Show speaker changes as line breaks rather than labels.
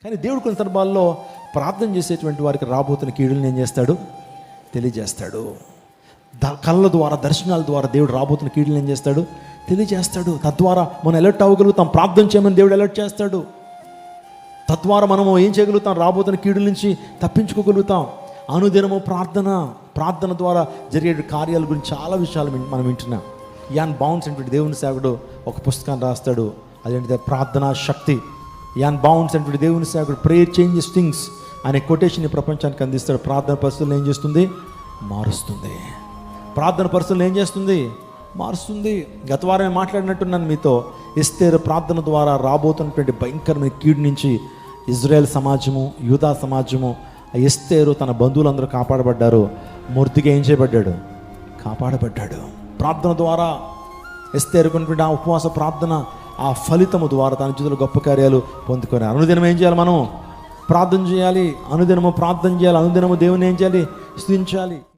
కానీ దేవుడు కొన్ని సందర్భాల్లో ప్రార్థన చేసేటువంటి వారికి రాబోతున్న కీడులను ఏం చేస్తాడు? తెలియజేస్తాడు. కళ్ళ ద్వారా, దర్శనాల ద్వారా దేవుడు రాబోతున్న కీడులను ఏం చేస్తాడు? తెలియజేస్తాడు. తద్వారా మనం అలర్ట్ అవ్వగలుగుతాం. ప్రార్థన చేయమని దేవుడు అలర్ట్ చేస్తాడు. తద్వారా మనము ఏం చేయగలుగుతాం? రాబోతున్న కీడుల నుంచి తప్పించుకోగలుగుతాం. అనుదినము ప్రార్థన ద్వారా జరిగే కార్యాల గురించి చాలా విషయాలు మనం వింటున్నాం. యాన్ బౌన్స్ అంటే దేవుని సేవకుడు ఒక పుస్తకాన్ని రాస్తాడు. అదేంటిదే ప్రార్థనా శక్తి. యాన్ బౌన్స్ అంటే దేవుని సేవకుడు ప్రేయర్ చేంజెస్ థింగ్స్ అనే కొటేషన్ ప్రపంచానికి అందిస్తాడు. ప్రార్థన పరిస్థితులను ఏం చేస్తుంది? మారుస్తుంది. ప్రార్థన పరిస్థితులను ఏం చేస్తుంది? మారుస్తుంది. గత వారం మాట్లాడినట్టున్నాను మీతో. ఎస్తేరు ప్రార్థన ద్వారా రాబోతున్నటువంటి భయంకరమైన కీడు నుంచి ఇజ్రాయెల్ సమాజము, యూదా సమాజము, ఎస్తేరు తన బంధువులందరూ కాపాడబడ్డారు. మొర్దెకై ఏం చేయబడ్డాడు? కాపాడబడ్డాడు. ప్రార్థన ద్వారా ఎస్తేరుకున్నటువంటి ఆ ఉపవాస ప్రార్థన, ఆ ఫలితము ద్వారా తన జీవితంలో గొప్ప కార్యాలు పొందుకొని అనుదినం ఏం చేయాలి? మనం ప్రార్థన చేయాలి. అనుదినము ప్రార్థన చేయాలి. అనుదినము దేవుని ఏం చేయాలి? స్తుతించాలి.